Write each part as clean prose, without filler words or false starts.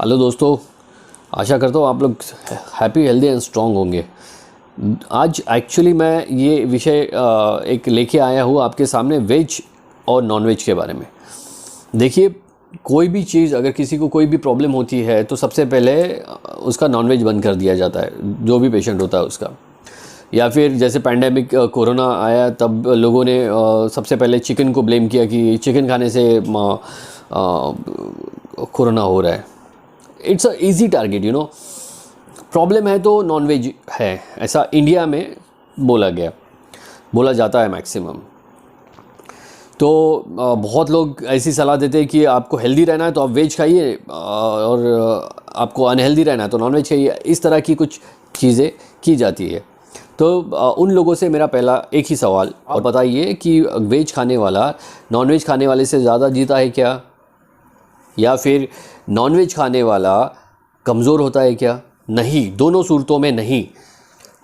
Hello दोस्तों, आशा करता हूँ आप लोग हैप्पी हेल्दी एंड स्ट्रॉन्ग होंगे। आज एक्चुअली मैं ये विषय एक लेके आया हूँ आपके सामने, वेज और नॉन वेज के बारे में। देखिए, कोई भी चीज़ अगर किसी को कोई भी प्रॉब्लम होती है तो सबसे पहले उसका नॉन वेज बंद कर दिया जाता है, जो भी पेशेंट होता है उसका। या फिर जैसे पैंडेमिक कोरोना आया तब लोगों ने सबसे पहले चिकन को ब्लेम किया कि चिकन खाने से कोरोना हो रहा है। It's a easy target, you know. Problem है तो नॉन वेज है, ऐसा इंडिया में बोला जाता है मैक्सिमम। तो बहुत लोग ऐसी सलाह देते हैं कि आपको हेल्दी रहना है तो आप वेज खाइए, और आपको अनहेल्दी रहना है तो नॉन वेज खाइए। इस तरह की कुछ चीज़ें की जाती है। तो उन लोगों से मेरा पहला एक ही सवाल, और बताइए कि वेज खाने वाला नॉन वेज खाने वाले से ज़्यादा जीता है क्या, या फिर नॉनवेज खाने वाला कमज़ोर होता है क्या? नहीं, दोनों सूरतों में नहीं।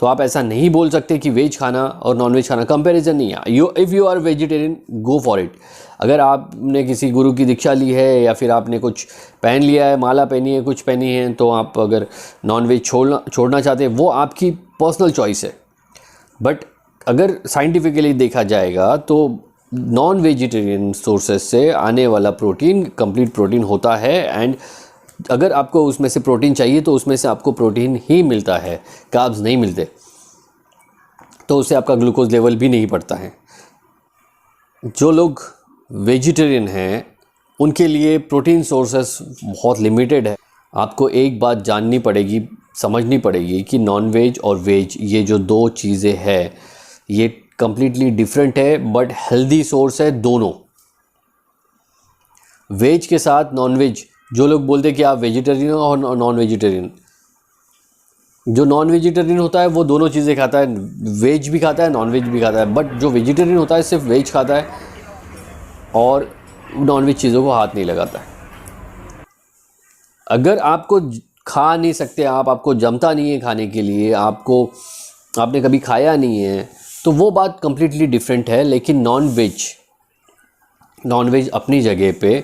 तो आप ऐसा नहीं बोल सकते कि वेज खाना और नॉनवेज खाना कंपैरिजन नहीं है। If you are vegetarian, go for it. अगर आपने किसी गुरु की दीक्षा ली है या फिर आपने कुछ पहन लिया है, माला पहनी है, कुछ पहनी है, तो आप अगर नॉनवेज छोड़ना चाहते हैं, वो आपकी पर्सनल चॉइस है। बट अगर साइंटिफिकली देखा जाएगा तो नॉन वेजिटेरियन सोर्सेज से आने वाला प्रोटीन कंप्लीट प्रोटीन होता है। एंड अगर आपको उसमें से प्रोटीन चाहिए तो उसमें से आपको प्रोटीन ही मिलता है, कार्ब्स नहीं मिलते। तो उससे आपका ग्लूकोज लेवल भी नहीं बढ़ता है। जो लोग वेजिटेरियन हैं उनके लिए प्रोटीन सोर्सेस बहुत लिमिटेड है। आपको एक बात जाननी पड़ेगी, समझनी पड़ेगी कि नॉन वेज और वेज, ये जो दो चीज़ें हैं, ये कंप्लीटली डिफरेंट है, बट हेल्दी सोर्स है दोनों। वेज के साथ नॉन वेज, जो लोग बोलते हैं कि आप वेजिटेरियन हो और नॉन वेजिटेरियन, जो नॉन वेजिटेरियन होता है वो दोनों चीज़ें खाता है, वेज भी खाता है, नॉन वेज भी खाता है। बट जो वेजिटेरियन होता है सिर्फ वेज खाता है और नॉन वेज चीज़ों को हाथ नहीं लगाता है। अगर आपको खा नहीं सकते, आपको जमता नहीं है खाने के लिए, आपने कभी खाया नहीं है, तो वो बात कंप्लीटली डिफरेंट है। लेकिन नॉन वेज अपनी जगह पे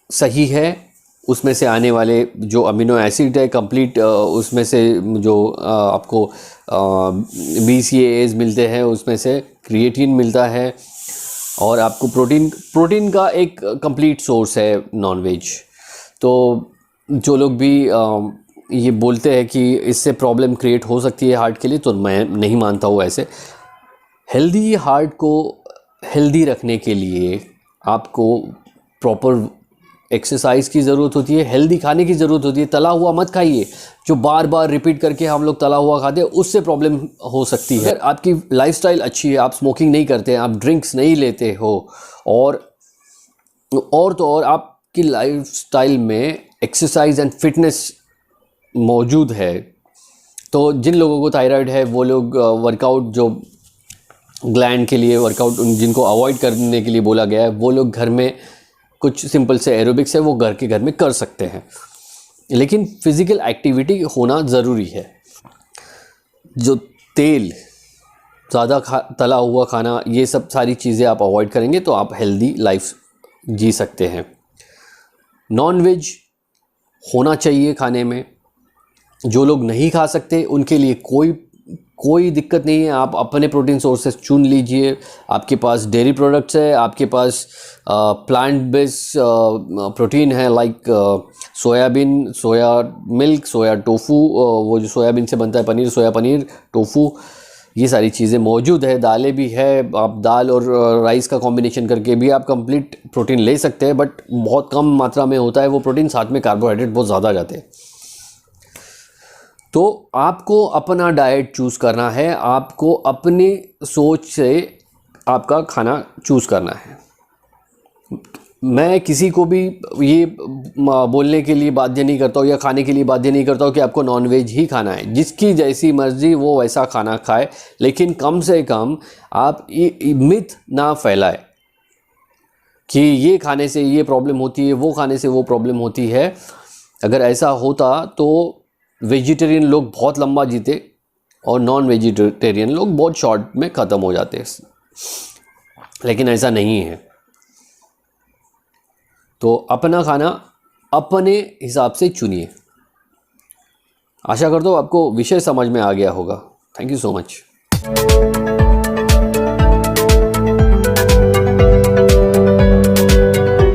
सही है। उसमें से आने वाले जो अमीनो एसिड है कंप्लीट, उसमें से जो आपको BCAAs मिलते हैं, उसमें से क्रिएटिन मिलता है, और आपको प्रोटीन का एक कंप्लीट सोर्स है नॉन वेज। तो जो लोग भी ये बोलते हैं कि इससे प्रॉब्लम क्रिएट हो सकती है हार्ट के लिए, तो मैं नहीं मानता हूँ ऐसे। हेल्दी हार्ट को हेल्दी रखने के लिए आपको प्रॉपर एक्सरसाइज की ज़रूरत होती है, हेल्दी खाने की ज़रूरत होती है। तला हुआ मत खाइए, जो बार बार रिपीट करके हम लोग तला हुआ खाते हैं, उससे प्रॉब्लम हो सकती है। अगर आपकी लाइफस्टाइल अच्छी है, आप स्मोकिंग नहीं करते, आप ड्रिंक्स नहीं लेते हो, और तो और आपकी लाइफस्टाइल में एक्सरसाइज एंड फिटनेस मौजूद है, तो जिन लोगों को थायराइड है वो लोग वर्कआउट, जो ग्लैंड के लिए वर्कआउट जिनको अवॉइड करने के लिए बोला गया है, वो लोग घर में कुछ सिंपल से एरोबिक्स है वो घर में कर सकते हैं। लेकिन फिज़िकल एक्टिविटी होना ज़रूरी है। जो तेल, ज़्यादा तला हुआ खाना, ये सब सारी चीज़ें आप अवॉइड करेंगे तो आप हेल्दी लाइफ जी सकते हैं। नॉन वेज होना चाहिए खाने में। जो लोग नहीं खा सकते उनके लिए कोई दिक्कत नहीं है, आप अपने प्रोटीन सोर्सेस चुन लीजिए। आपके पास डेयरी प्रोडक्ट्स है, आपके पास प्लांट बेस्ड प्रोटीन है, लाइक सोयाबीन, सोया मिल्क, सोया टोफू, वो जो सोयाबीन से बनता है पनीर, सोया पनीर, टोफू, ये सारी चीज़ें मौजूद है। दालें भी है, आप दाल और राइस का कॉम्बिनेशन करके भी आप कंप्लीट प्रोटीन ले सकते हैं, बट बहुत कम मात्रा में होता है वो प्रोटीन, साथ में कार्बोहाइड्रेट बहुत ज़्यादा जाते हैं। तो आपको अपना डाइट चूज़ करना है, आपको अपनी सोच से आपका खाना चूज़ करना है। मैं किसी को भी ये बोलने के लिए बाध्य नहीं करता हूँ या खाने के लिए बाध्य नहीं करता हूँ कि आपको नॉन वेज ही खाना है। जिसकी जैसी मर्जी वो वैसा खाना खाए, लेकिन कम से कम आप मिथ ना फैलाए कि ये खाने से ये प्रॉब्लम होती है, वो खाने से वो प्रॉब्लम होती है। अगर ऐसा होता तो वेजिटेरियन लोग बहुत लंबा जीते और नॉन वेजिटेरियन लोग बहुत शॉर्ट में ख़त्म हो जाते हैं, लेकिन ऐसा नहीं है। तो अपना खाना अपने हिसाब से चुनिए। आशा करता हूँ आपको विषय समझ में आ गया होगा। Thank you so much.